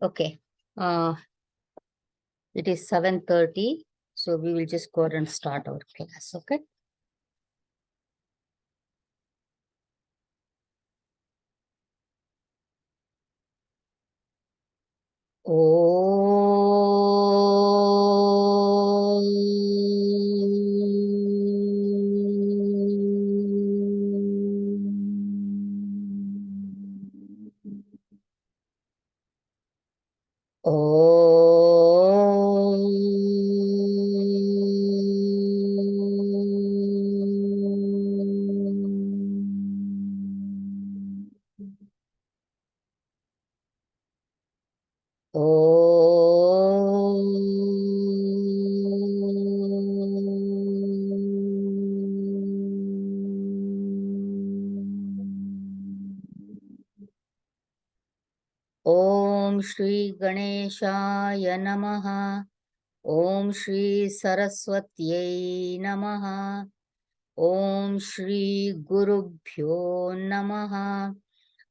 Okay. It is 7:30. So we will just go ahead and start our class. Okay. Om Shri Ganeshaya Namaha. Om Shri Saraswatyai Namaha. Om Shri Gurubhyo Namaha.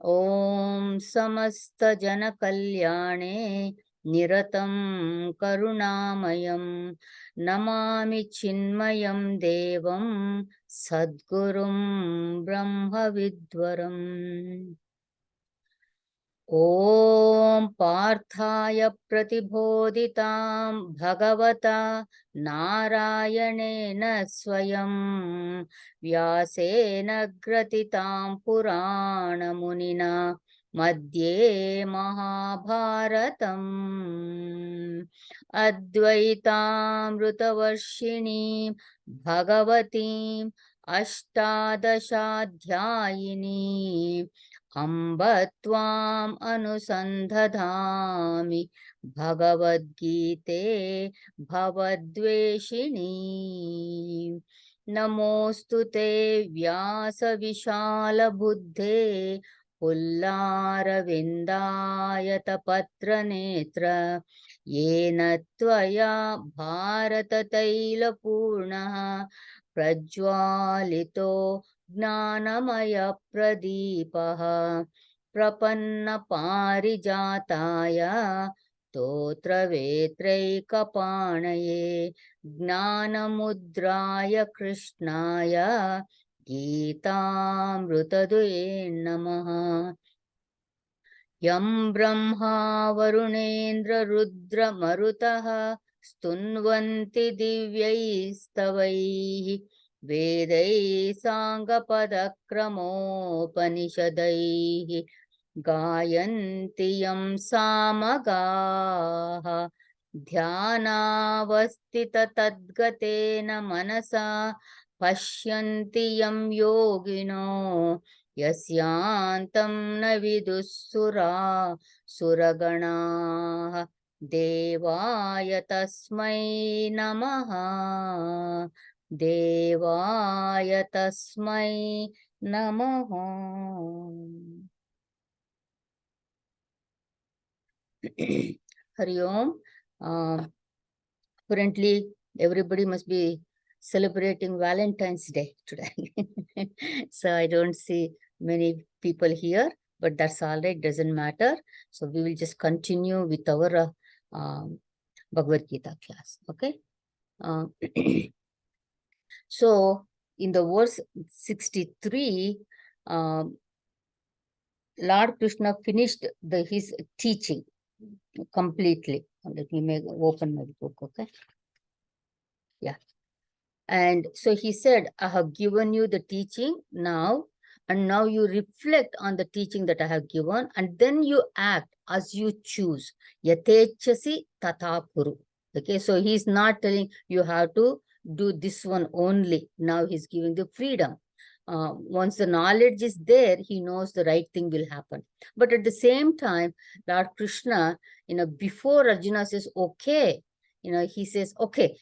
Om Samasta Jana Kalyane Niratam Karunamayam Namami Chinmayam Devam Sadgurum Brahma Vidwaram. Om Parthaya Pratibodhitam Bhagavata Narayanena Swayam Vyasena Gratitam Purana Munina Madhye Mahabharatam Advaitamrutavarshini Bhagavatim Ashtadashadhyayini Amba Tvam Anusandhadhami Bhagavad Gite Bhavadveshini Namostute Vyasa Vishala Buddhe Pullara Vindayata Patra Netra Yena Tvaya Bharata Taila Purnaha Prajwalito Gnanamaya Pradipaha Prapanna Parijataya Totra Vetraikapanaye Gnanamudraya Krishnaya Geetamrutaduye Namaha Yam Brahma Varunendra Rudra Marutaha Stunvanti Divyaistavaihi Vedai Sangapadakramopanishadaihi Gayanti Yam Samagaha Dhyanavastita Tadgatena Manasa Pashyanti Yam Yogino Yasyantam na vidussura suragana devaya tasmai namaha devaya tasmai namaha. Hari Om. Currently, everybody must be celebrating Valentine's Day today. So I don't see many people here, but that's all right, doesn't matter. So we will just continue with our Bhagavad Gita class, okay? So in the verse 63, Lord Krishna finished his teaching completely. Let me open my book, okay? Yeah. And so he said, I have given you the teaching now, and now you reflect on the teaching that I have given, and then you act as you choose. Yatechasi tata kuru. Okay, so he's not telling you have to do this one only. Now he's giving the freedom. Once the knowledge is there, he knows the right thing will happen. But at the same time, Lord Krishna, before Arjuna says, okay, he says, okay,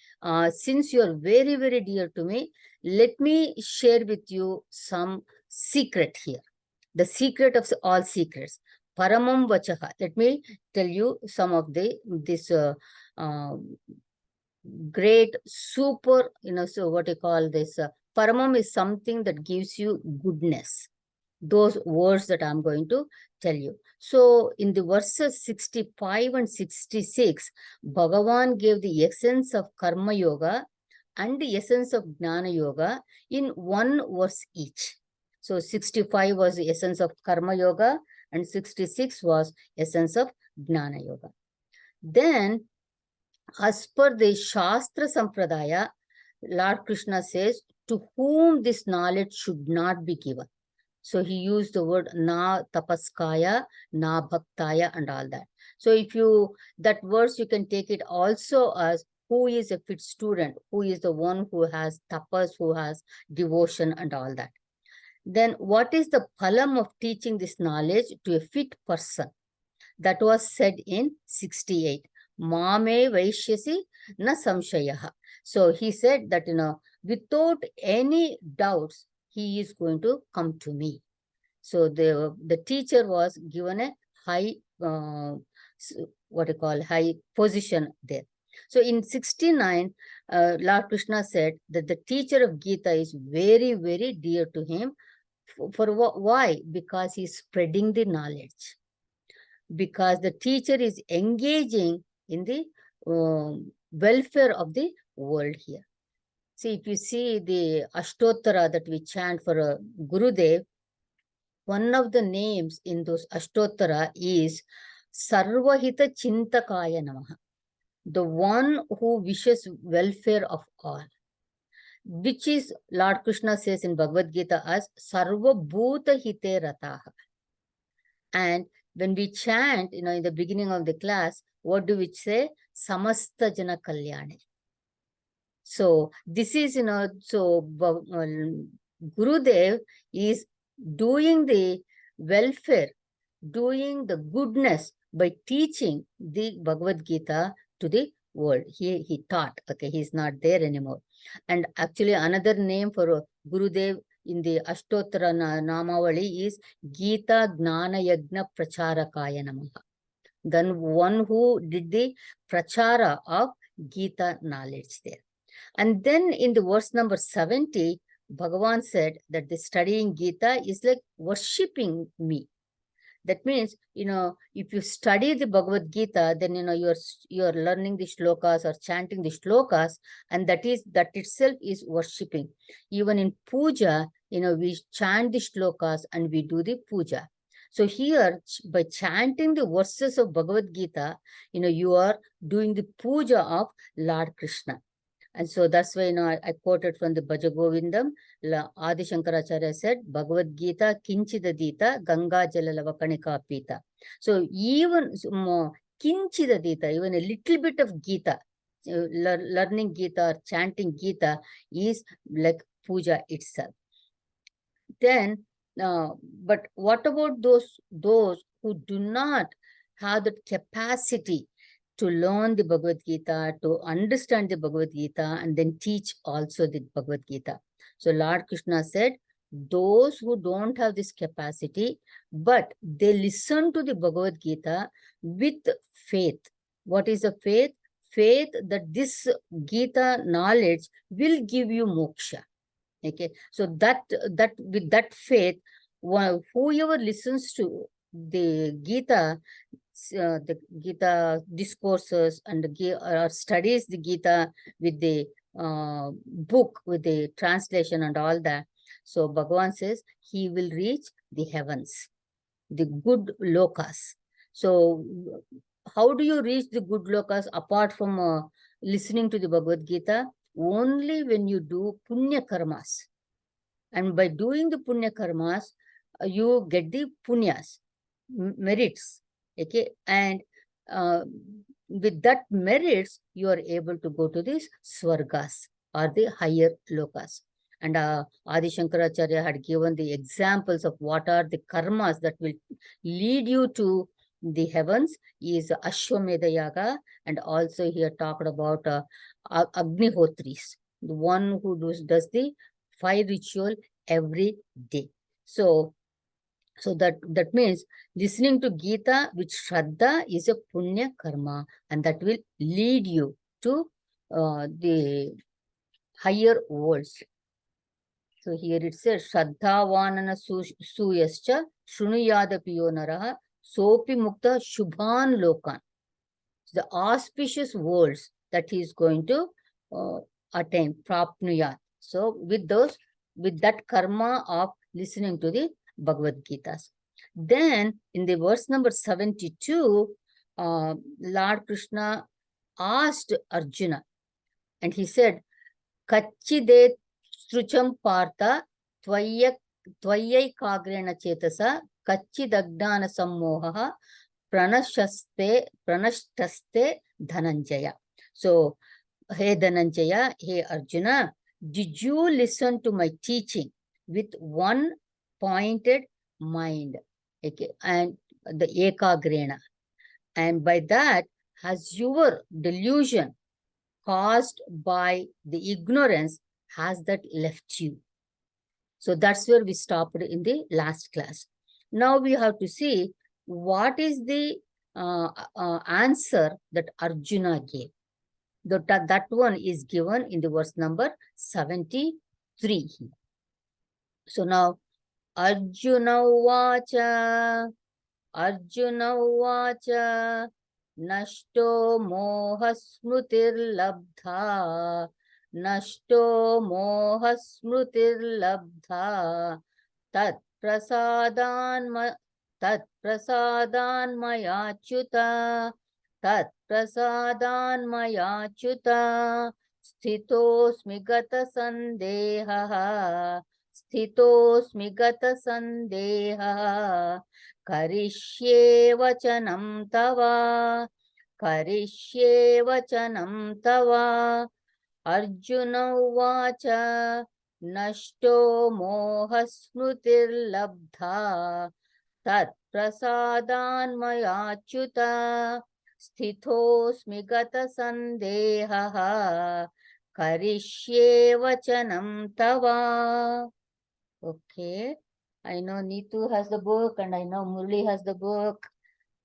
since you are very, very dear to me, let me share with you some secret here. The secret of all secrets. Paramam Vachaha. Let me tell you some of this great super, so what you call this. Paramam is something that gives you goodness. those words that I'm going to tell you. So in the verses 65 and 66, Bhagavan gave the essence of Karma Yoga and the essence of Jnana Yoga in one verse each. So 65 was the essence of Karma Yoga and 66 was essence of Jnana Yoga. Then, as per the Shastra Sampradaya, Lord Krishna says, to whom this knowledge should not be given. So he used the word na tapaskaya, na bhaktaya, and all that. So if you, that verse, you can take it also as who is a fit student, who is the one who has tapas, who has devotion and all that. Then what is the phalam of teaching this knowledge to a fit person? That was said in 68. Mame vaishyasi na samshayaha. So he said that, without any doubts, he is going to come to me. So the teacher was given a high, high position there. So in 69, Lord Krishna said that the teacher of Gita is very, very dear to him. Why? Because he's spreading the knowledge. Because the teacher is engaging in the welfare of the world here. See, if you see the Ashtottara that we chant for Gurudev, one of the names in those Ashtottara is Sarvahita Chintakaya Namaha, the one who wishes welfare of all, which is Lord Krishna says in Bhagavad Gita as Sarva Bhuta Hite Rataha. And when we chant, in the beginning of the class, what do we say? Samasta Jana Kalyane. So this is, so Gurudev is doing the welfare, doing the goodness by teaching the Bhagavad Gita to the world. He taught, okay, he's not there anymore. And actually another name for Gurudev in the Ashtottara Namavali is Gita Gnana Yagna Pracharakaya Namaha. Then one who did the prachara of Gita knowledge there. And then in the verse number 70, Bhagavan said that the studying Gita is like worshipping me. That means, if you study the Bhagavad Gita, then, you're learning the shlokas or chanting the shlokas, and that itself is worshipping. Even in puja, we chant the shlokas and we do the puja. So here, by chanting the verses of Bhagavad Gita, you are doing the puja of Lord Krishna. And so that's why, I quoted from the Bhaja Govindam. Adi Shankaracharya said, Bhagavad Gita kinchidadita Ganga Jalalava Kanika Pita. So even kinchidadita, even a little bit of Gita, learning Gita or chanting Gita is like puja itself. Then, but what about those who do not have the capacity to learn the Bhagavad Gita, to understand the Bhagavad Gita, and then teach also the Bhagavad Gita? So Lord Krishna said, those who don't have this capacity, but they listen to the Bhagavad Gita with faith. What is the faith? Faith that this Gita knowledge will give you moksha. Okay, so that with that faith, whoever listens to the Gita discourses and studies the Gita with the book, with the translation and all that. So Bhagavan says he will reach the heavens, the good lokas. So how do you reach the good lokas apart from listening to the Bhagavad Gita? Only when you do punya karmas. And by doing the punya karmas, you get the punyas, merits. Okay, and with that merits, you are able to go to these swargas or the higher lokas. And Adi Shankaracharya had given the examples of what are the karmas that will lead you to the heavens is Ashwamedha Yaga, and also he had talked about Agnihotris, the one who does the fire ritual every day. So that means listening to Gita with Shraddha is a punya karma, and that will lead you to the higher worlds. So here it says, Shraddhavanana suyascha shrunuyadapiyo naraha sopi mukta shubhan lokan. The auspicious words that he is going to attain, prapnuyat. So with that karma of listening to the Bhagavad Gitas. Then in the verse number 72, Lord Krishna asked Arjuna, and he said, Kachide strucham partha tvayai kagrena chetasa kachidagdana sammoha pranashtaste Dhananjaya. So, hey Dhananjaya, hey Arjuna, did you listen to my teaching with one pointed mind? Okay, and the ekagrena. And by that, has your delusion caused by the ignorance, has that left you? So that's where we stopped in the last class. Now we have to see what is the answer that Arjuna gave. That one is given in the verse number 73. So now, Arjuna Vacha, Nashto Moha Smrutir Labdha, Nashto Moha Smrutir Labdha, Tat Prasadan Mayachyuta, Tat Prasadan Mayachyuta, Sthitosmi Gata Sandeha, Sthitosmi Gata Sandeha, Karishye Vachanam Tava, Karishye Vachanam Tava, Arjuna Uvacha, Nashto Moha Smrutir Labdha, Tat Prasadan Mayachyuta, Sthitosmi Gata Sandeha, Karishye Vachanam Tava. Okay, I know Neetu has the book and I know Murli has the book,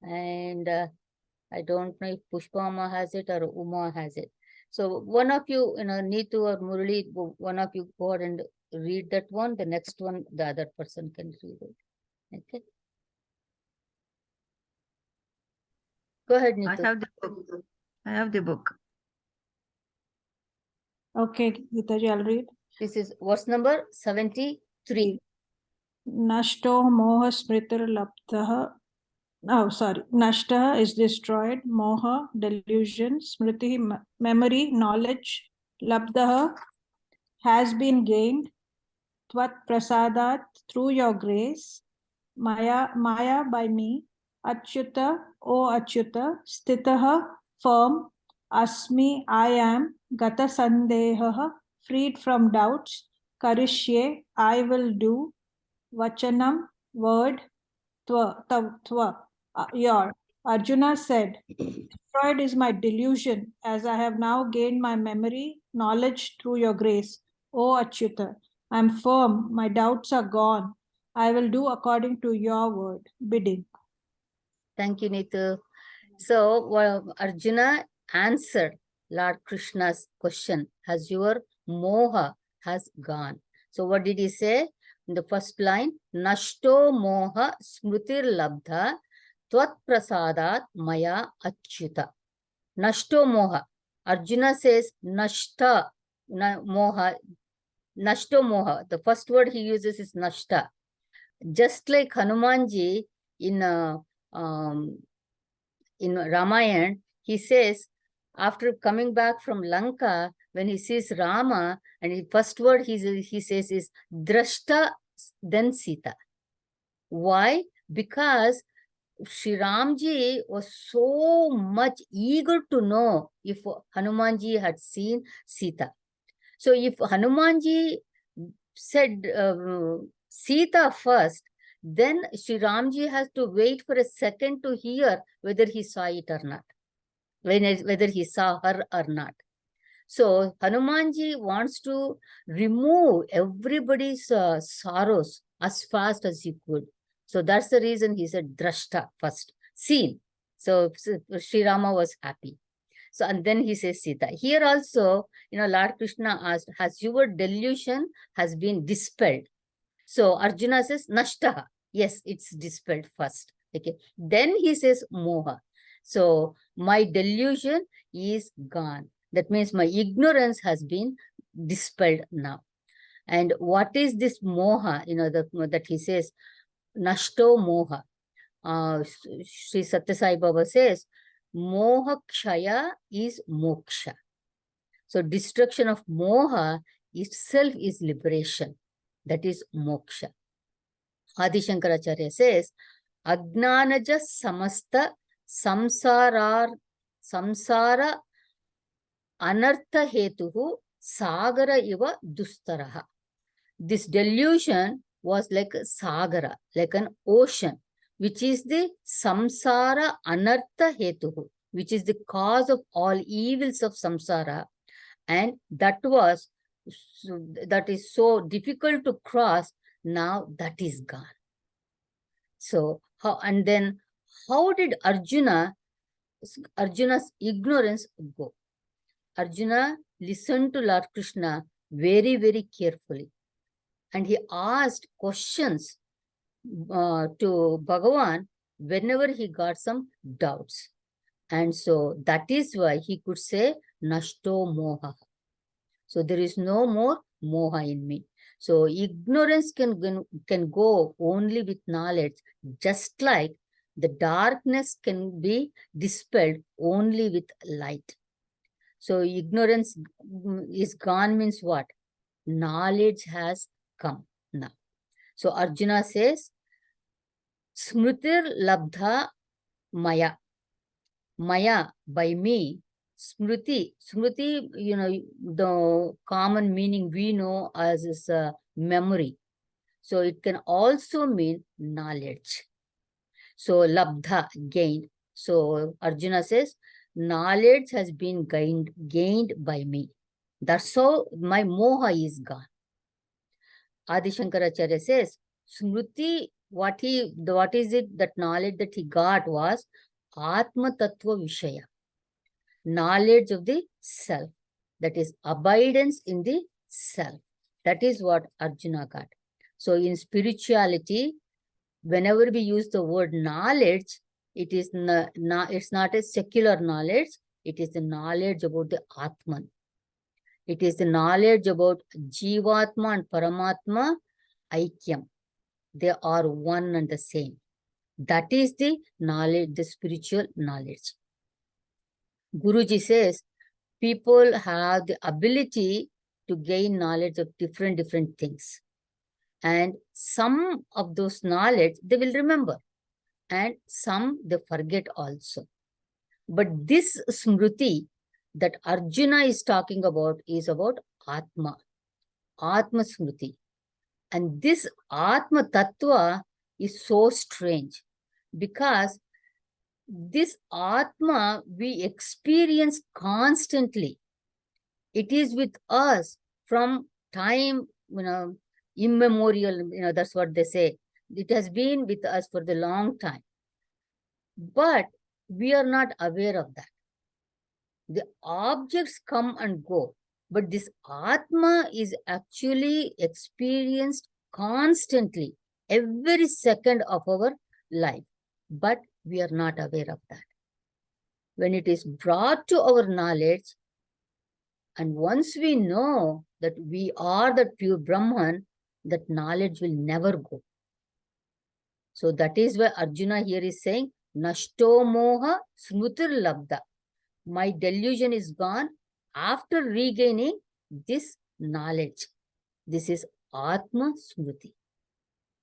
and I don't know if Pushpama has it or Uma has it. So one of you, Neetu or Murli, one of you go ahead and read that one. The next one, the other person can read it. Okay. Go ahead, Neetu. I have the book. I have the book. Okay, Gitaji, I'll read. This is verse number 73. Nashto moha smritir labdha. Oh, sorry. Nashta is destroyed. Moha, delusion. Smriti, memory, knowledge. Labdha has been gained. Tvat prasadat, through your grace. Maya by me. Achyuta, O Achyuta. Stitaha, firm. Asmi, I am. Gata sandeha, freed from doubts. Karishye, I will do. Vachanam, word. Tva, your. Arjuna said, destroyed is my delusion, as I have now gained my memory, knowledge through your grace. O Achyuta, I am firm, my doubts are gone. I will do according to your word, bidding. Thank you, Neetu. So, Arjuna answered Lord Krishna's question, has your moha has gone. So what did he say? In the first line, Nashto moha smrutir labdha tvat prasadat maya achyuta. Nashto moha. Arjuna says nashta moha. Nashto moha. The first word he uses is nashta. Just like Hanumanji in Ramayana, he says, after coming back from Lanka, when he sees Rama, and the first word he says is Drashta, then Sita. Why? Because Sri Ramji was so much eager to know if Hanumanji had seen Sita. So if Hanumanji said Sita first, then Sri Ramji has to wait for a second to hear whether he saw it or not, whether he saw her or not. So Hanumanji wants to remove everybody's sorrows as fast as he could. So that's the reason he said drashta first, seen. So Sri Rama was happy. So, and then he says Sita. Here also, Lord Krishna asked, has your delusion has been dispelled? So Arjuna says, Nashtaha. Yes, it's dispelled first. Okay. Then he says Moha. So my delusion is gone. That means my ignorance has been dispelled now. And what is this Moha? That he says, Nashto Moha. Sri Satya Sai Baba says, Moha Kshaya is moksha. So destruction of Moha itself is liberation. That is moksha. Adi Shankaracharya says, Agnanaja samasta samsara anartha hetuhu sagara iva dustaraha. This delusion was like a sagara, like an ocean, which is the samsara anartha hetuhu, which is the cause of all evils of samsara. And that is so difficult to cross. Now that is gone. So how did Arjuna's ignorance go? Arjuna listened to Lord Krishna very, very carefully. And he asked questions to Bhagavan whenever he got some doubts. And so that is why he could say, Nashto Moha. So there is no more Moha in me. So ignorance can go only with knowledge, just like the darkness can be dispelled only with light. So ignorance is gone means what? Knowledge has come now. So Arjuna says, Smritir labdha maya. Maya, by me. Smriti, the common meaning we know as is memory. So it can also mean knowledge. So labdha, gained. So Arjuna says, knowledge has been gained by me. That's how my moha is gone. Adi Shankaracharya says, Smriti, what is it, that knowledge that he got was Atma Tattva Vishaya. Knowledge of the self, that is abidance in the self. That is what Arjuna got. So in spirituality, whenever we use the word knowledge, it's not a secular knowledge. It is the knowledge about the Atman. It is the knowledge about Jivatma and Paramatma Aikyam. They are one and the same. That is the knowledge, the spiritual knowledge. Guruji says, people have the ability to gain knowledge of different things. And some of those knowledge, they will remember. And some they forget also. But this Smriti that Arjuna is talking about is about Atma. Atma Smriti. And this Atma Tattva is so strange, because this Atma we experience constantly. It is with us from time, immemorial, that's what they say. It has been with us for the long time. But we are not aware of that. The objects come and go, but this Atma is actually experienced constantly, every second of our life. But we are not aware of that. When it is brought to our knowledge, and once we know that we are the pure Brahman, that knowledge will never go. So that is why Arjuna here is saying, Nashto moha smrutir labda. My delusion is gone after regaining this knowledge. This is Atma Smriti.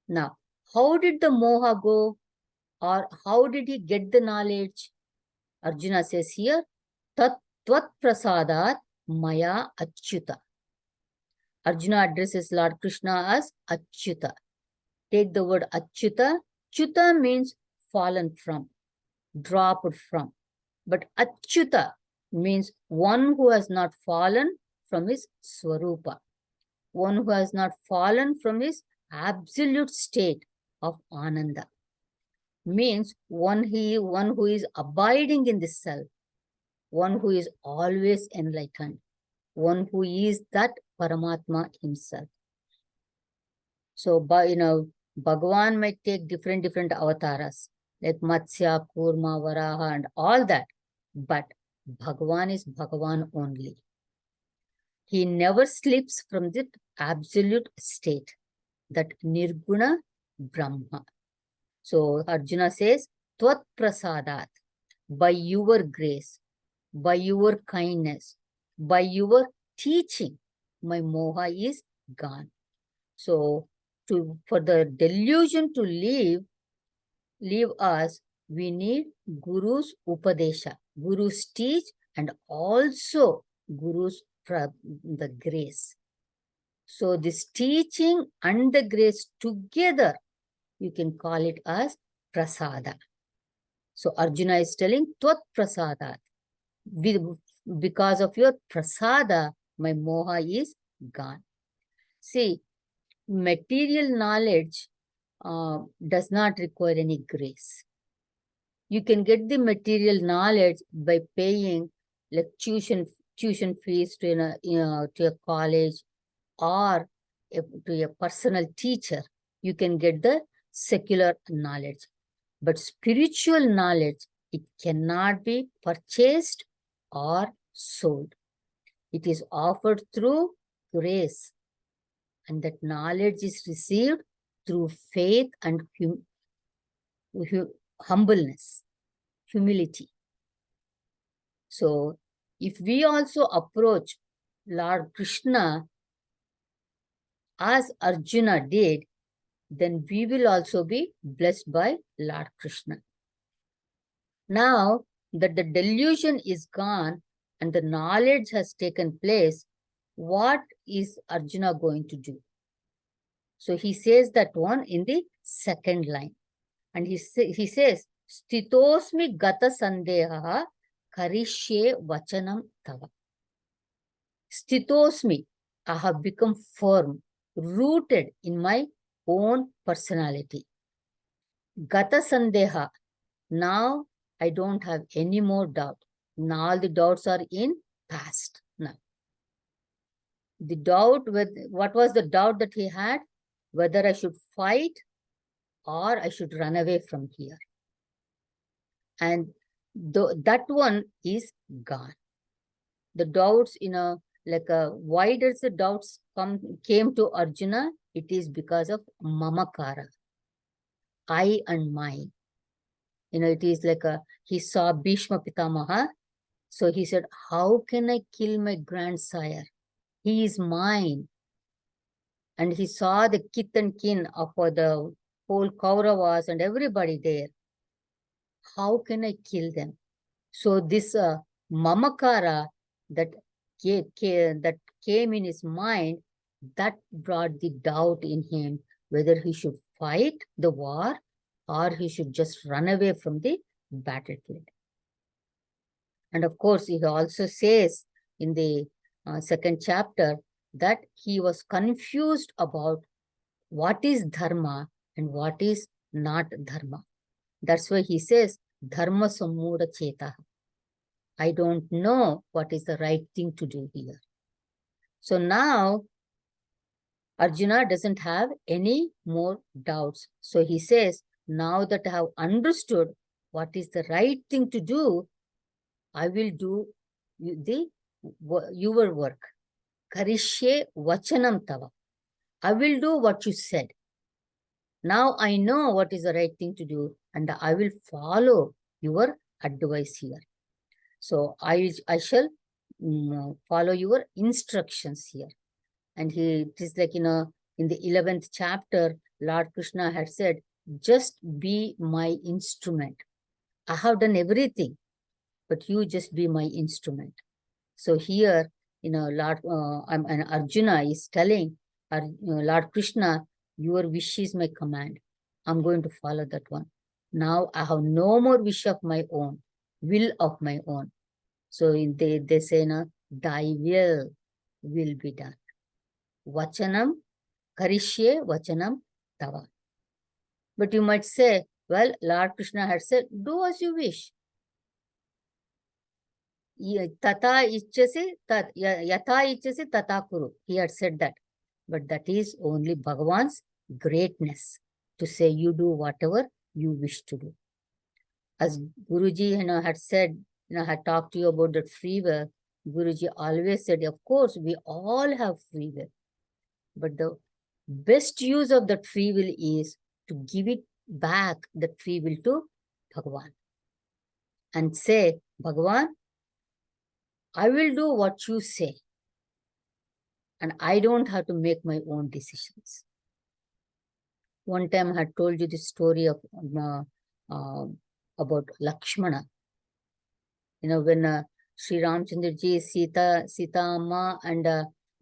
Now, how did the moha go? Or how did he get the knowledge? Arjuna says here, Tat Tvat Prasadat Maya Achyuta. Arjuna addresses Lord Krishna as Achyuta. Take the word Achyuta. Achyuta means fallen from, dropped from. But Achyuta means one who has not fallen from his Swarupa. One who has not fallen from his absolute state of Ananda. Means one who is abiding in the self. one who is always enlightened, one who is that Paramatma himself. So, Bhagavan might take different avatars, like Matsya, Kurma, Varaha, and all that. But Bhagavan is Bhagavan only. He never slips from the absolute state, that Nirguna Brahma. So Arjuna says, Tvat Prasadat, by your grace, by your kindness, by your teaching, my moha is gone. So for the delusion to leave us, we need Guru's Upadesha, Guru's teach, and also Guru's the grace. So this teaching and the grace together, you can call it as prasada. So Arjuna is telling Tvat Prasadat. Because of your prasada, my moha is gone. See, material knowledge does not require any grace. You can get the material knowledge by paying like tuition fees to a college, or to a personal teacher. You can get the secular knowledge. But spiritual knowledge, it cannot be purchased or sold. It is offered through grace. And that knowledge is received through faith and humbleness, humility. So, if we also approach Lord Krishna as Arjuna did, then we will also be blessed by Lord Krishna. Now that the delusion is gone and the knowledge has taken place, what is Arjuna going to do? So he says that one in the second line. And he says, Stitosmi gata sandeha karishye vachanam tava. Stitosmi, I have become firm, rooted in my own personality. Gata sandeha, now I don't have any more doubt. Now all the doubts are in past now. The doubt, what was the doubt that he had? Whether I should fight or I should run away from here. And that one is gone. The doubts, why does the doubts came to Arjuna? It is because of mamakara, I and mine. It is like he saw Bhishma Pitamaha. So he said, how can I kill my grandsire? He is mine. And he saw the kith and kin of the whole Kauravas and everybody there. How can I kill them? So this mamakara that came in his mind, that brought the doubt in him, whether he should fight the war or he should just run away from the battlefield. And of course, he also says in the second chapter that he was confused about what is dharma and what is not dharma. That's why he says, dharma sammuda cheta. I don't know what is the right thing to do here. So now, Arjuna doesn't have any more doubts. So he says, now that I have understood what is the right thing to do, I will do your work. Karishye vachanam tava. I will do what you said. Now I know what is the right thing to do, and I will follow your advice here. So I shall follow your instructions here. And it is like, in the 11th chapter, Lord Krishna had said, just be my instrument. I have done everything, but you just be my instrument. So here, Lord Arjuna is telling Lord Krishna, your wish is my command. I'm going to follow that one. Now I have no more wish of my own, will of my own. So they say, thy will be done. Vachanam, karishye vachanam tava. But you might say, well, Lord Krishna had said, do as you wish. Tata ichchasi, yatha ichchasi tata kuru. He had said that. But that is only Bhagavan's greatness to say you do whatever you wish to do. As Guruji, had said, had talked to you about that free will, Guruji always said, of course, we all have free will. But the best use of that free will is to give it back, that free will, to Bhagavan. And say, Bhagavan, I will do what you say. And I don't have to make my own decisions. One time I had told you the story of about Lakshmana. When Sri Ramchandra ji, Sita Amma and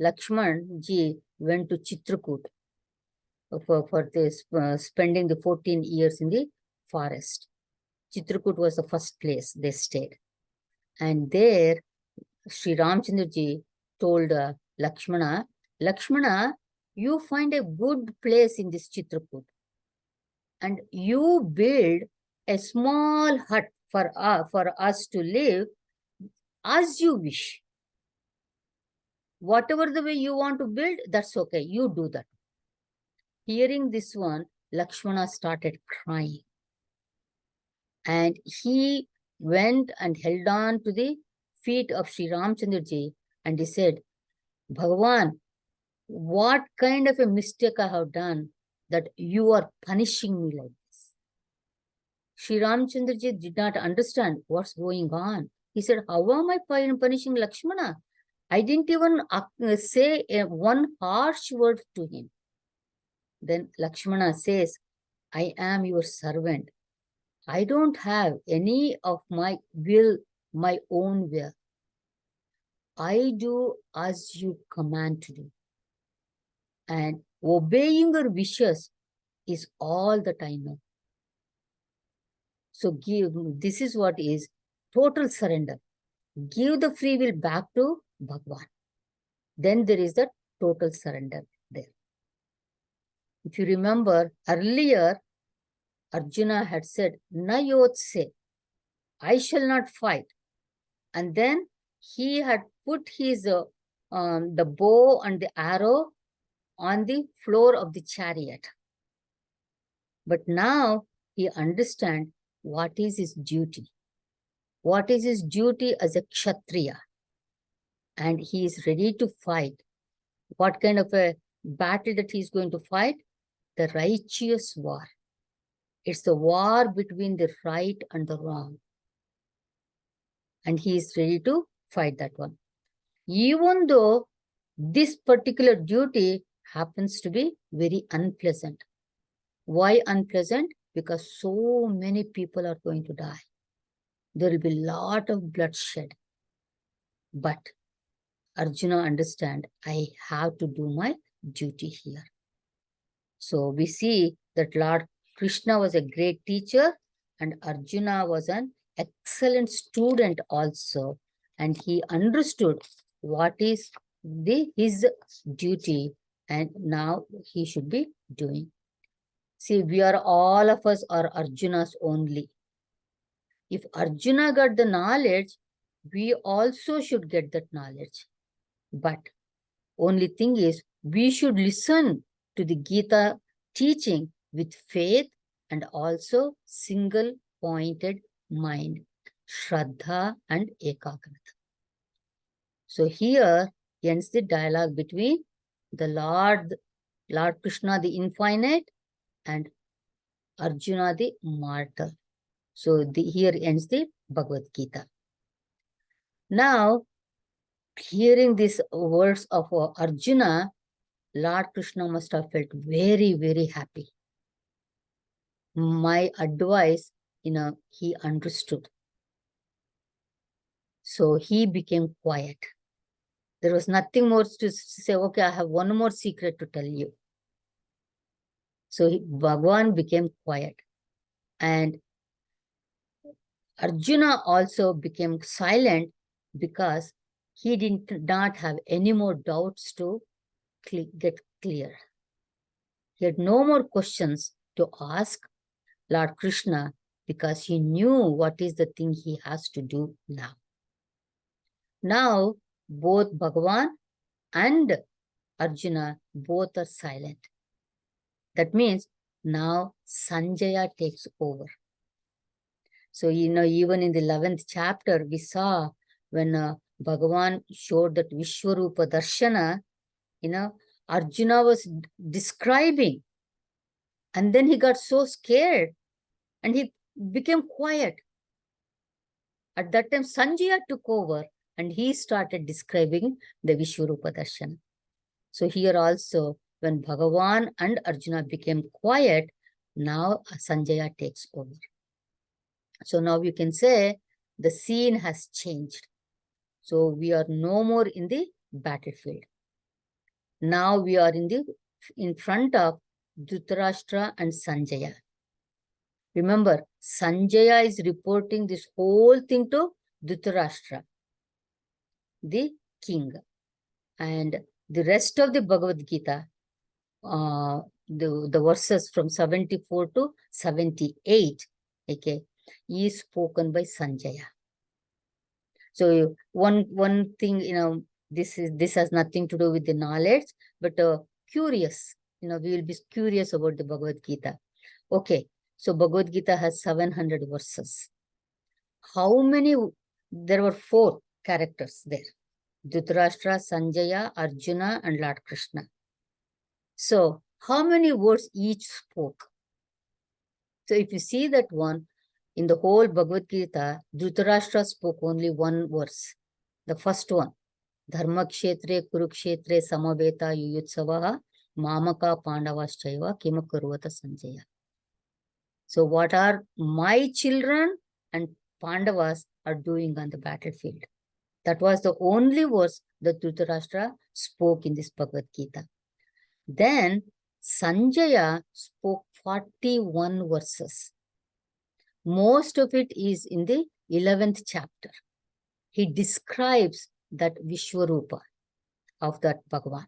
Lakshman ji went to Chitrakoot for this, spending the 14 years in the forest. Chitrakoot was the first place they stayed. And there, Sri Ramchandra ji told Lakshmana, Lakshmana, you find a good place in this Chitrakoot and you build a small hut for us to live as you wish. Whatever the way you want to build, that's okay. You do that. Hearing this one, Lakshmana started crying. And he went and held on to the feet of Sri Ramchandra ji and he said, Bhagavan, what kind of a mistake I have done that you are punishing me like this? Sri Ramchandra ji did not understand what's going on. He said, how am I punishing Lakshmana? I didn't even say one harsh word to him. Then Lakshmana says, I am your servant. I don't have any of my will, my own will. I do as you command to do. And obeying your wishes is all that I know. So this is what is total surrender. Give the free will back to Bhagavan. Then there is the total surrender there. If you remember earlier, Arjuna had said, Na yotse, I shall not fight. And then he had put his the bow and the arrow on the floor of the chariot. But now he understands what is his duty. What is his duty as a Kshatriya? And he is ready to fight. What kind of a battle that he is going to fight? The righteous war. It's the war between the right and the wrong. And he is ready to fight that one. Even though this particular duty happens to be very unpleasant. Why unpleasant? Because so many people are going to die. There will be a lot of bloodshed. But Arjuna understands, I have to do my duty here. So we see that Lord Krishna was a great teacher and Arjuna was an excellent student also. And he understood what is his duty and now he should be doing. See, all of us are Arjunas only. If Arjuna got the knowledge, we also should get that knowledge. But only thing is, we should listen to the Gita teaching with faith and also single-pointed mind, Shraddha and Ekagrata. So here ends the dialogue between the Lord Krishna, the infinite, and Arjuna, the mortal. So here ends the Bhagavad Gita. Now, hearing these words of Arjuna, Lord Krishna must have felt very, very happy. My advice, he understood. So he became quiet. There was nothing more to say, okay, I have one more secret to tell you. So Bhagavan became quiet. And Arjuna also became silent because he did not have any more doubts to get clear. He had no more questions to ask Lord Krishna because he knew what is the thing he has to do now. Now, both Bhagavan and Arjuna both are silent. That means now Sanjaya takes over. So, even in the 11th chapter, we saw when Bhagavan showed that Vishwarupa Darshana, Arjuna was describing. And then he got so scared and he became quiet. At that time, Sanjaya took over and he started describing the Vishwarupa Darshana. So here also, when Bhagavan and Arjuna became quiet, now Sanjaya takes over. So now you can say the scene has changed. So we are no more in the battlefield. Now we are in front of Dhritarashtra and Sanjaya. Remember, Sanjaya is reporting this whole thing to Dhritarashtra, the king. And the rest of the Bhagavad Gita, the verses from 74 to 78, okay, is spoken by Sanjaya. So one thing, this has nothing to do with the knowledge, but curious, we will be curious about the Bhagavad Gita. Okay, so Bhagavad Gita has 700 verses. How many? There were 4 characters there. Dhritarashtra, Sanjaya, Arjuna, and Lord Krishna. So, how many words each spoke? So, if you see that one, in the whole Bhagavad Gita, Dhritarashtra spoke only 1 verse. The first one, Dharmakshetre, Kurukshetre, Samaveta, Yuyutsavaha, Mamaka, Pandavaschaiva, Kimakurvata, Sanjaya. So, what are my children and Pandavas are doing on the battlefield? That was the only verse that Dhritarashtra spoke in this Bhagavad Gita. Then Sanjaya spoke 41 verses. Most of it is in the 11th chapter. He describes that Vishwarupa of that Bhagavan.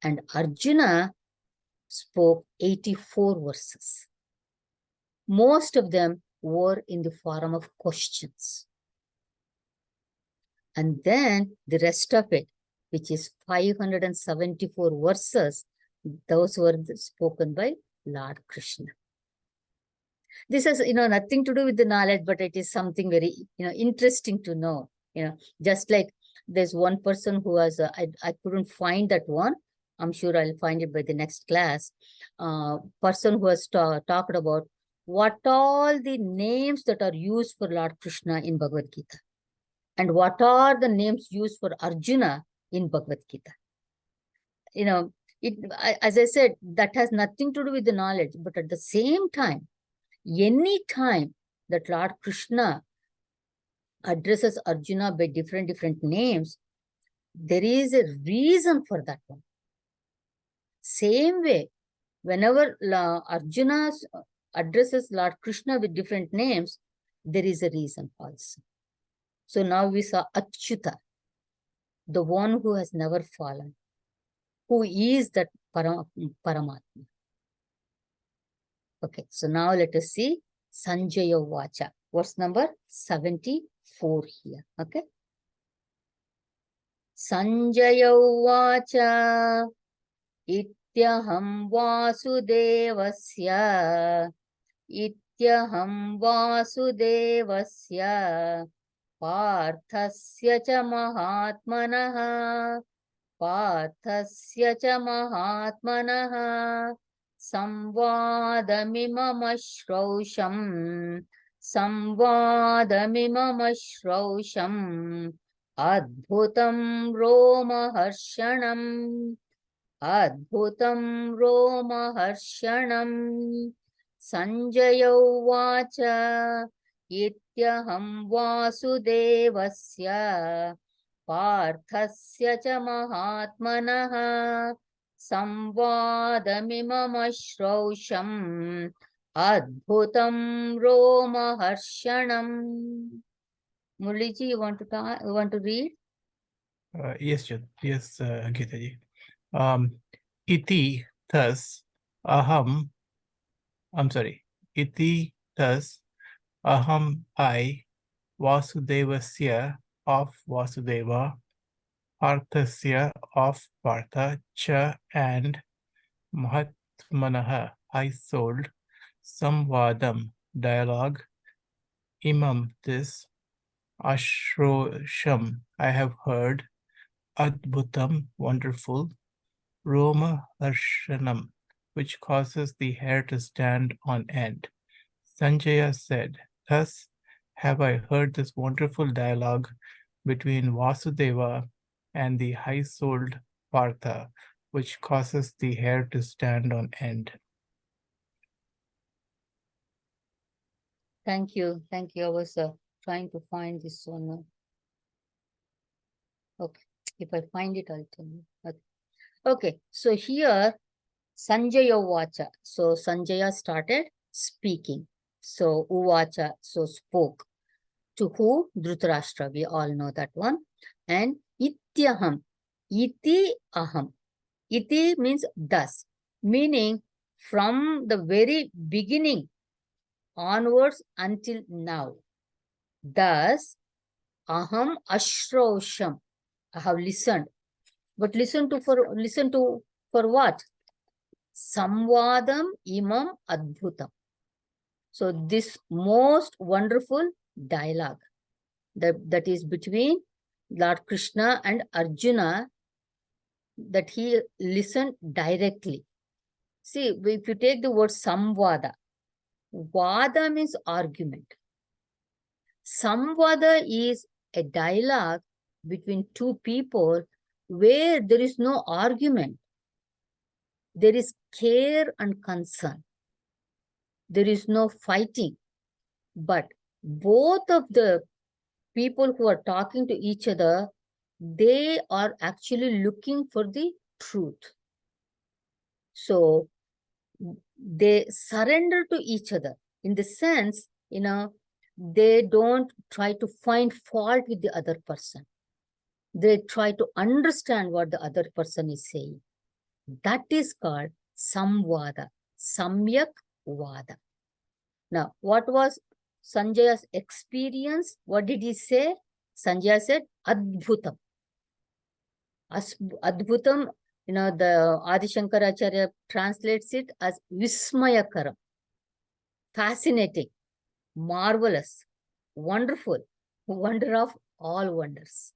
And Arjuna spoke 84 verses. Most of them were in the form of questions. And then the rest of it, which is 574 verses, those were spoken by Lord Krishna. This has, nothing to do with the knowledge, but it is something very, interesting to know. Just like there's one person who has, I couldn't find that one. I'm sure I'll find it by the next class. Person who has talked about what all the names that are used for Lord Krishna in Bhagavad Gita. And what are the names used for Arjuna in Bhagavad Gita? As I said, that has nothing to do with the knowledge, but at the same time, any time that Lord Krishna addresses Arjuna by different names, there is a reason for that one. Same way, whenever Arjuna addresses Lord Krishna with different names, there is a reason also. So now we saw Achyuta, the one who has never fallen, who is that Paramatma. Okay, so now let us see Sanjaya Vacha, verse number 74 here. Okay. Sanjaya Vacha Ityaham Vasudevasya Ityaham Vasudevasya Parthasya cha Mahatmanaha Parthasya cha Mahatmanaha Samvadamimamashrosham Adbhutam Romaharshanam Sanjaya Vacha Ityaham Vasudevasya Parthasya cha Mahatmanaha Samvadamimamashrosham Adbhutam Romaharshanam. Murliji, you want to read? Yes, Gita ji. Iti thus aham. Iti thus aham I Vasudevasya of Vasudeva, Parthasya of Partha, Cha and Mahatmanaha, high souled, Samvadam, dialogue, Imam, this, Ashrosham, I have heard, Adbhutam, wonderful, Roma Harshanam, which causes the hair to stand on end. Sanjaya said, thus have I heard this wonderful dialogue between Vasudeva and the high-souled Partha, which causes the hair to stand on end. Thank you. Thank you. I was trying to find this one. Okay. If I find it, I'll tell you. Okay. So here, Sanjaya Uvacha. So Sanjaya started speaking. So Uvacha, so spoke. To who? Dhritarashtra. We all know that one. And Ityaham. Iti aham. Iti means thus. Meaning from the very beginning onwards until now. Thus, aham ashrosham. I have listened. But listen to for what? Samvadam imam adbhutam. So this most wonderful dialogue that is between Lord Krishna and Arjuna, that he listened directly. See, if you take the word samvada, vada means argument. Samvada is a dialogue between two people where there is no argument. There is care and concern. There is no fighting. But both of the people who are talking to each other, they are actually looking for the truth. So they surrender to each other in the sense, they don't try to find fault with the other person. They try to understand what the other person is saying. That is called samvada, samyak vada. Now, what was Sanjaya's experience? What did he say? Sanjaya said, Adbhutam. Adbhutam, the Adi Shankaracharya translates it as Vismayakaram. Fascinating, marvelous, wonderful, wonder of all wonders.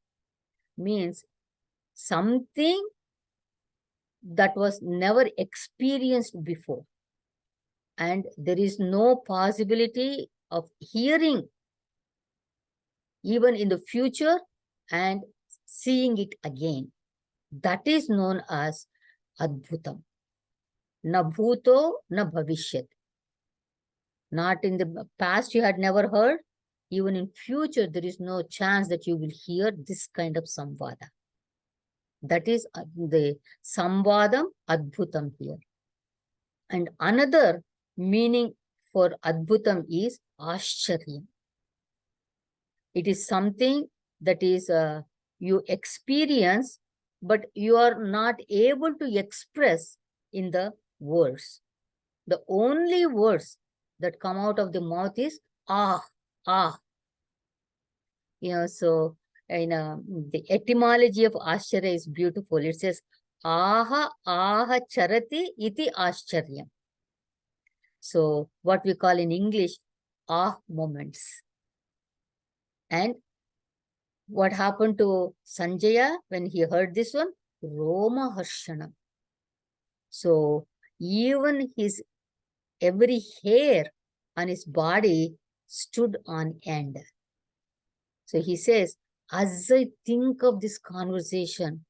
Means something that was never experienced before. And there is no possibility of hearing even in the future and seeing it again. That is known as Adbhutam. Na bhuto, na bhavishyat. Not in the past you had never heard, even in future there is no chance that you will hear this kind of samvada. That is the samvadam adbhutam here. And another meaning for adbhutam is ashcharyam. It is something that is you experience, but you are not able to express in the words. The only words that come out of the mouth is ah, ah. So the etymology of ashcharya is beautiful. It says aha, aha charati iti ashcharyam. So what we call in English, ah moments. And what happened to Sanjaya when he heard this one? Roma Harshanam. So even his every hair on his body stood on end. So he says, as I think of this conversation,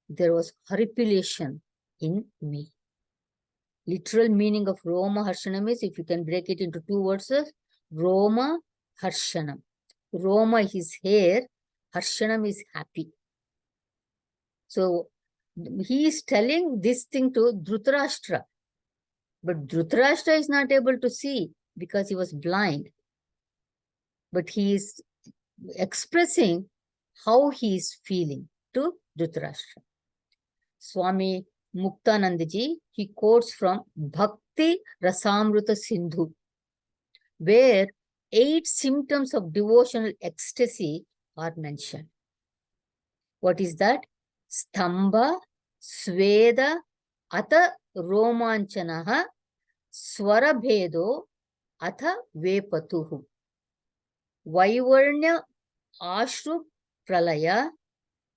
there was horripilation in me. Literal meaning of Roma Harshanam is, if you can break it into two verses, Roma Harshanam. Roma is hair, Harshanam is happy. So he is telling this thing to Dhritarashtra. But Dhritarashtra is not able to see because he was blind. But he is expressing how he is feeling to Dhritarashtra. Swami Muktanandaji, he quotes from Bhakti Rasamrita Sindhu, where 8 symptoms of devotional ecstasy are mentioned. What is that? Stamba, Sweda, Ata Romanchanaha, Swarabhedo, Atha Vepatuhu. Vaivarnya Ashru Pralaya,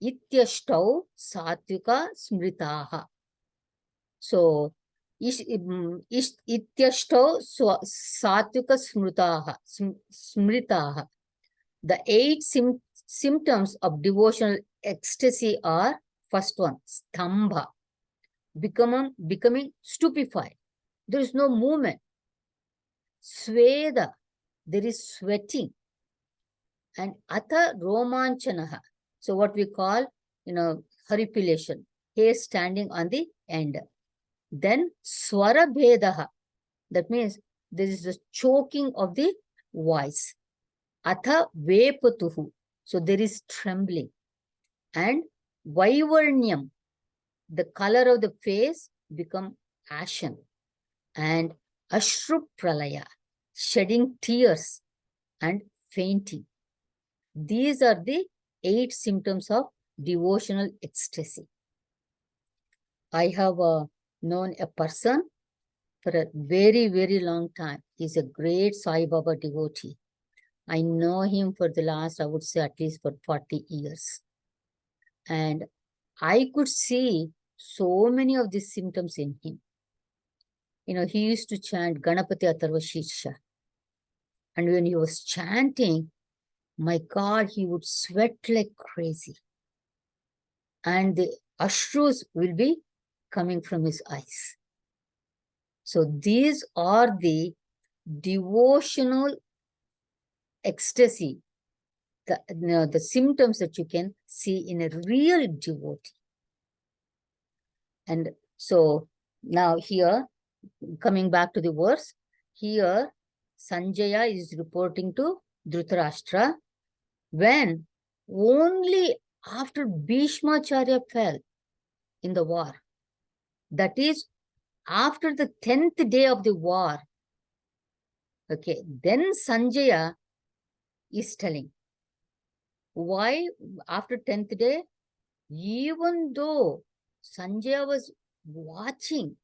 Ityashtau Satvika Smritaha. So, Ityashtau Satvika Smritaha. The 8 symptoms of devotional ecstasy are: first one, stambha, becoming stupefied. There is no movement. Sweda, there is sweating. And atha romanchanaha. So what we call, horripilation, hair standing on the end. Then swara bhedaha. That means there is the choking of the voice. Atha vepatuhu. So there is trembling. And vaivarnyam, the color of the face become ashen. And ashru pralaya, shedding tears and fainting. These are the 8 symptoms of devotional ecstasy. I have known a person for a very, very long time. He's a great Sai Baba devotee. I know him for the last, I would say, at least for 40 years. And I could see so many of these symptoms in him. He used to chant Ganapati Atharva Shirsha. And when he was chanting, my God, he would sweat like crazy. And the ashrus will be coming from his eyes. So these are the devotional ecstasy, the symptoms that you can see in a real devotee. And so now here, coming back to the verse, here Sanjaya is reporting to Dhritarashtra when only after Bhishmacharya fell in the war, that is after the 10th day of the war, okay, then Sanjaya is telling. Why after 10th day? Even though Sanjaya was watching,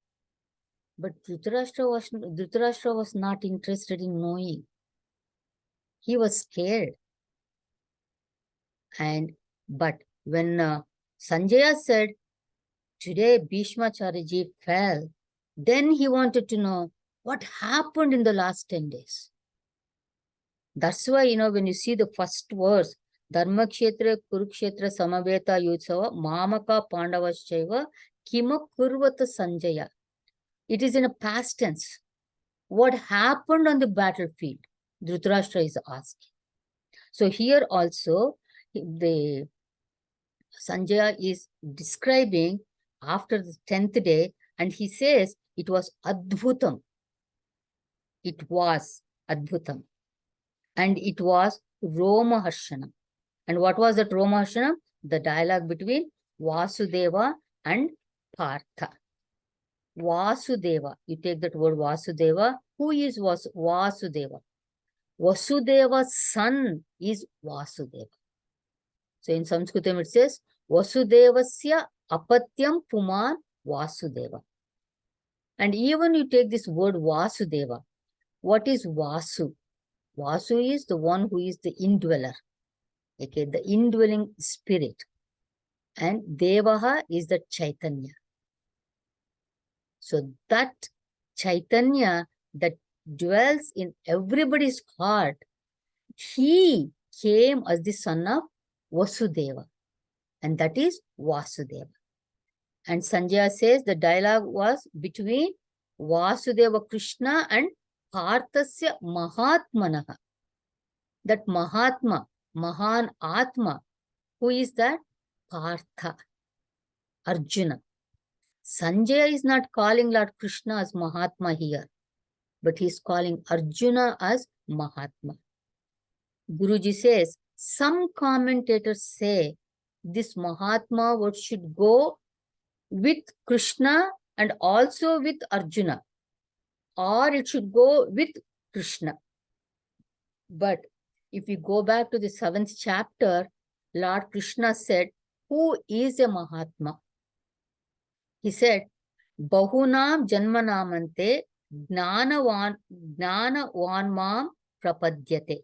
but Dhritarashtra was not interested in knowing. He was scared. But when Sanjaya said, today Bhishmacharya ji fell, then he wanted to know what happened in the last 10 days. That's why, when you see the first verse, Dharma Kshetra, Kurukshetra, Samaveta, Yutsava, Mamaka, Pandavaschaiva, Kima Kurvata Sanjaya. It is in a past tense. What happened on the battlefield? Dhritarashtra is asking. So here also, the Sanjaya is describing after the 10th day, and he says it was Adbhutam. It was Adbhutam. And it was Romaharshanam. And what was that Romaharshanam? The dialogue between Vasudeva and Partha. Vasudeva, you take that word Vasudeva. Who is Vasudeva? Vasudeva's son is Vasudeva. So in Sanskritam it says, Vasudevasya apatyam puman Vasudeva. And even you take this word Vasudeva, what is Vasu? Vasu is the one who is the indweller, okay, the indwelling spirit. And Devaha is the Chaitanya. So that Chaitanya that dwells in everybody's heart, he came as the son of Vasudeva. And that is Vasudeva. And Sanjaya says the dialogue was between Vasudeva Krishna and Parthasya Mahatmanaha. That Mahatma, Mahan Atma, who is that? Partha, Arjuna. Sanjaya is not calling Lord Krishna as Mahatma here, but he is calling Arjuna as Mahatma. Guruji says, some commentators say this Mahatma should go with Krishna and also with Arjuna, or it should go with Krishna. But if we go back to the 7th chapter, Lord Krishna said, who is a Mahatma? He said, Bahunam Janmanamante Gnanavanmam Prapadyate.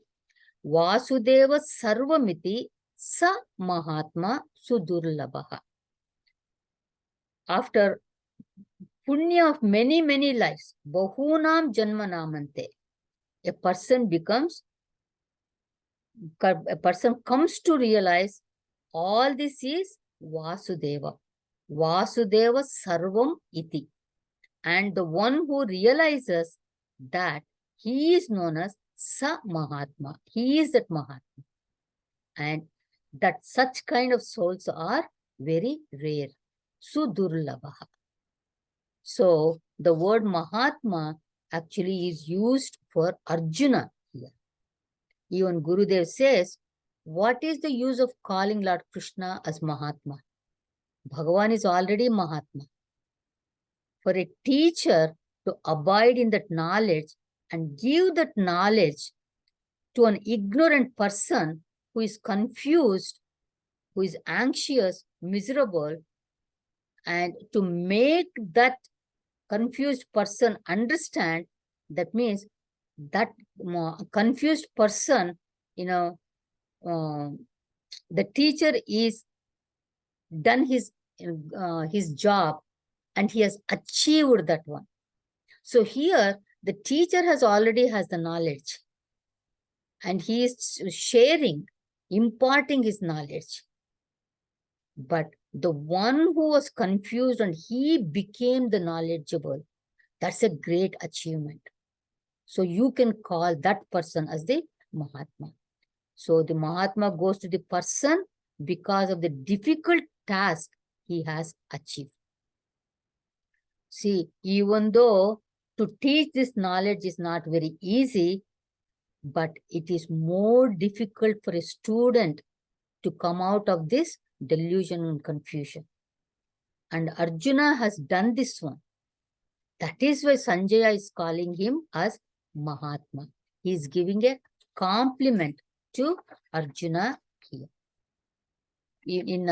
Vasudeva Sarvamiti Sa Mahatma Sudurlabha. After punya of many, many lives, Bahunam Janmanamante, a person comes to realize all this is Vasudeva. Vasudeva Sarvam Iti. And the one who realizes that he is known as Sa Mahatma. He is that Mahatma. And that such kind of souls are very rare. Sudurlabha. So the word Mahatma actually is used for Arjuna here. Even Gurudev says, what is the use of calling Lord Krishna as Mahatma? Bhagavan is already Mahatma. For a teacher to abide in that knowledge and give that knowledge to an ignorant person who is confused, who is anxious, miserable, and to make that confused person understand, that means that confused person, the teacher is done his job and he has achieved that one. So here the teacher already has the knowledge and he is sharing, imparting his knowledge. But the one who was confused and he became the knowledgeable, that's a great achievement. So you can call that person as the Mahatma. So the Mahatma goes to the person because of the difficult task he has achieved. See, even though to teach this knowledge is not very easy, but it is more difficult for a student to come out of this delusion and confusion. And Arjuna has done this one. That is why Sanjaya is calling him as Mahatma. He is giving a compliment to Arjuna here. In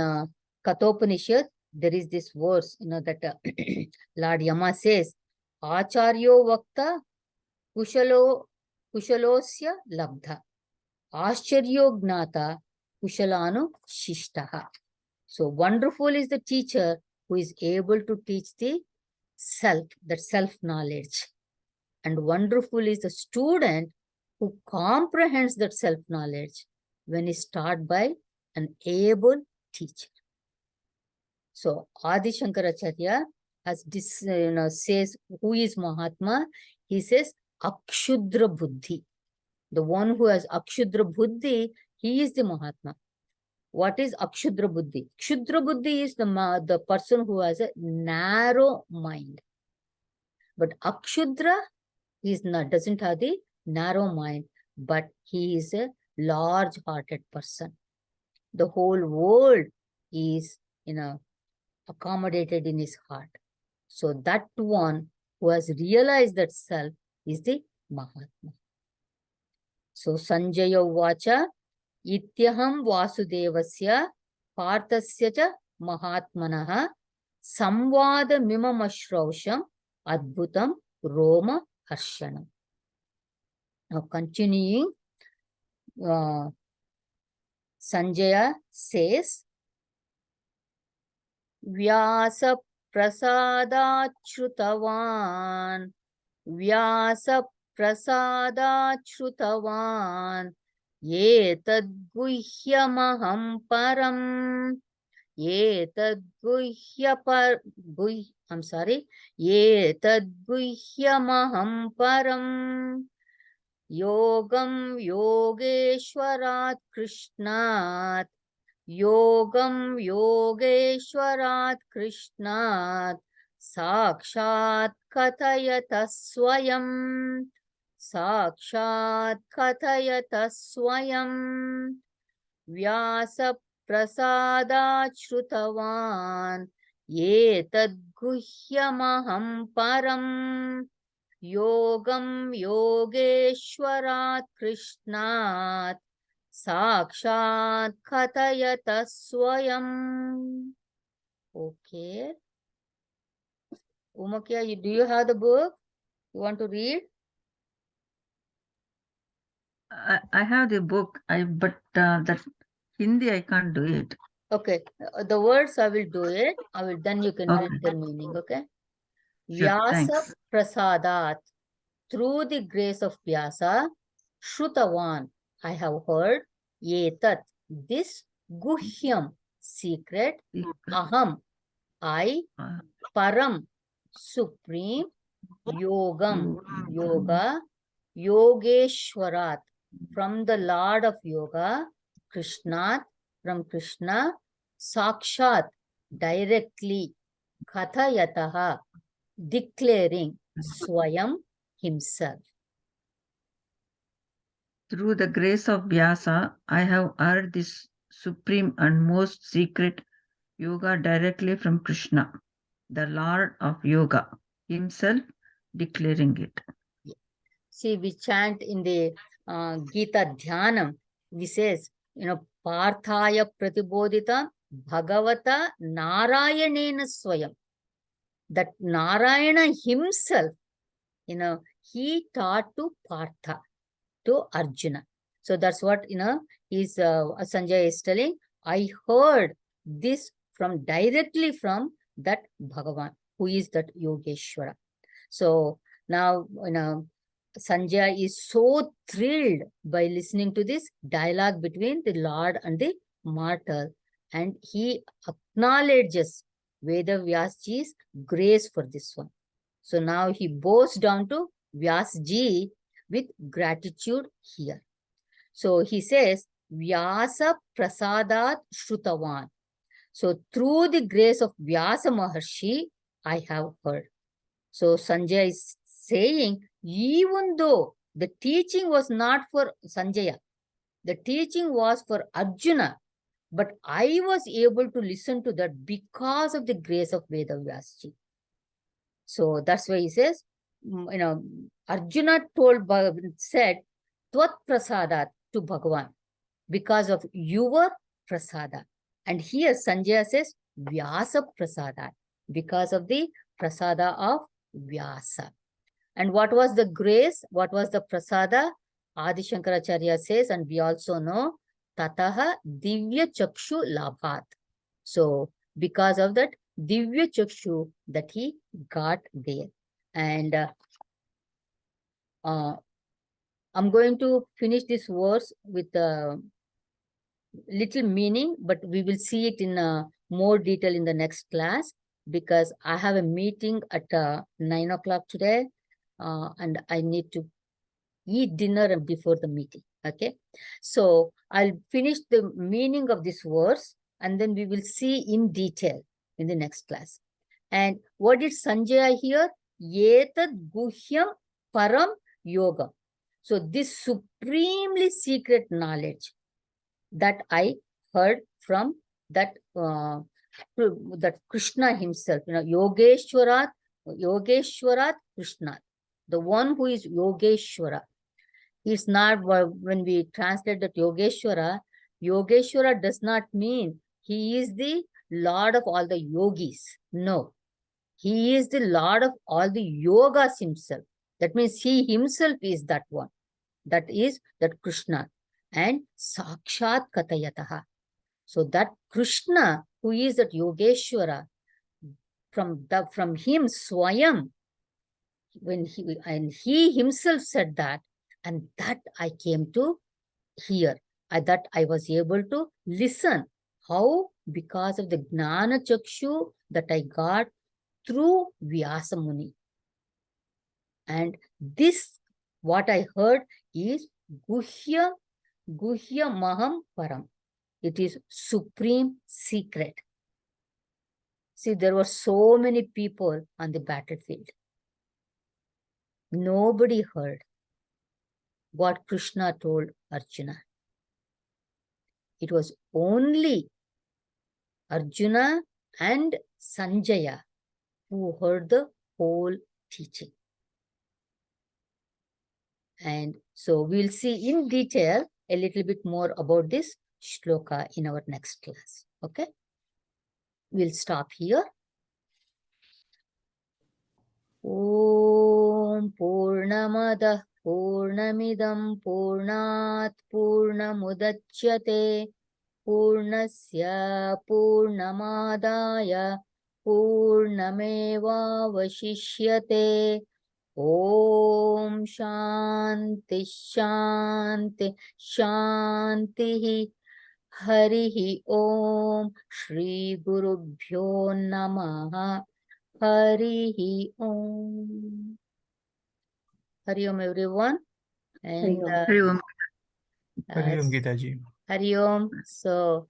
Kathopanishad, there is this verse, that Lord Yama says, Acharyo Vakta Kushalosya Labdha. Ascharyo Gnata Kushalanu Shishtaha. So wonderful is the teacher who is able to teach the self, that self-knowledge. And wonderful is the student who comprehends that self-knowledge when is taught by an able teacher. So Adi Shankaracharya has this, says who is Mahatma. He says Akshudra Buddhi. The one who has Akshudra Buddhi, he is the Mahatma. What is Akshudra Buddhi? Kshudra Buddhi is the person who has a narrow mind. But Akshudra doesn't have the narrow mind, but he is a large-hearted person. The whole world is, accommodated in his heart. So that one who has realized that self is the Mahatma. So Sanjaya Vacha, Ityaham Vasudevasya Parthasya cha Mahatmanaha Samvada Mimamashravsham Adbhutam Roma Harshanam. Now continuing, Sanjaya says, Vyasa Prasadachrutavan Vyasa Prasadachrutavan Yetad Guhyamaham Param Yetad Guhyamaham Param Yogam Yogeshwarat Krishnat Yogam Yogeshwarat Krishnat Sakshat Kathayata Swayam Sakshat Kathayata Swayam Vyasa Prasadachrutavan Yetad Guhyamaham Param Yogam Yogeshwarat Krishnat Sakshat Katayata Swayam. Okay. Umakya, do you have the book? You want to read? I have the book, but that Hindi I can't do it. Okay. The words I will do it. Then you can read Okay. their meaning. Okay. Sure, Vyasa thanks. Prasadat. Through the grace of Vyasa, Shrutavan, I have heard, Yetat, this Guhyam, secret, Aham, I, Uh, Param, supreme, Yogam, Yogam. yoga, Yogeshwarat, from the Lord of Yoga, Krishnat, from Krishna, Sakshat, directly, Kathayataha, declaring, Swayam, himself. Through the grace of Vyasa, I have heard this supreme and most secret yoga directly from Krishna, the Lord of Yoga, himself declaring it. See, we chant in the Gita Dhyanam, we says, Parthaya Pratibodhita Bhagavata Narayanena Swayam. That Narayana himself, he taught to Partha, to Arjuna. So that's what, Sanjay is telling. I heard this directly from that Bhagavan, who is that Yogeshwara. So now, Sanjay is so thrilled by listening to this dialogue between the Lord and the mortal, and he acknowledges Veda Vyasji's grace for this one. So now he bows down to Vyasji with gratitude here. So he says, Vyasa Prasadat Shrutavan. So through the grace of Vyasa Maharshi, I have heard. So Sanjay is saying, even though the teaching was not for Sanjaya, the teaching was for Arjuna, but I was able to listen to that because of the grace of Veda Vyasji. So that's why he says, Arjuna said, Tvat Prasadat to Bhagavan, because of your Prasada. And here Sanjaya says, Vyasa Prasadat, because of the Prasada of Vyasa. And what was the grace? What was the Prasada? Adi Shankaracharya says, and we also know, Tataha Divya Chakshu Labhat. So because of that Divya Chakshu that he got there. And I'm going to finish this verse with a little meaning, but we will see it in more detail in the next class, because I have a meeting at 9 o'clock today, and I need to eat dinner before the meeting. Okay, so I'll finish the meaning of this verse, and then we will see in detail in the next class. And what did Sanjaya here? Yetad Guhyam Param Yoga. So this supremely secret knowledge that I heard from that Krishna himself, Yogeshwarat Krishna, the one who is Yogeshwara. He's not, when we translate that Yogeshwara does not mean he is the Lord of all the yogis. No, he is the Lord of all the yogas himself. That means he himself is that one. That is that Krishna. And Sakshat Katayataha. So that Krishna, who is that Yogeshwara, from him Swayam, he himself said that, and that I came to hear, that I was able to listen. How? Because of the Gnana Chakshu that I got through Vyasa Muni. And this, what I heard is Guhya Maham Param. It is supreme secret. See, there were so many people on the battlefield. Nobody heard what Krishna told Arjuna. It was only Arjuna and Sanjaya who heard the whole teaching. And so we'll see in detail a little bit more about this shloka in our next class. Okay. We'll stop here. Om Purnamadah Purnamidam Purnat Purnamudachyate Purnasya Purnamadaya Purnameva Vashishyate. Om Shanti Shanti Shanti. Harihi Om Shri Gurubhyo Namaha. Harihi Om. Hari Om, everyone. And Hari Om. Hari Om, uh, Geeta ji. Hari Om. So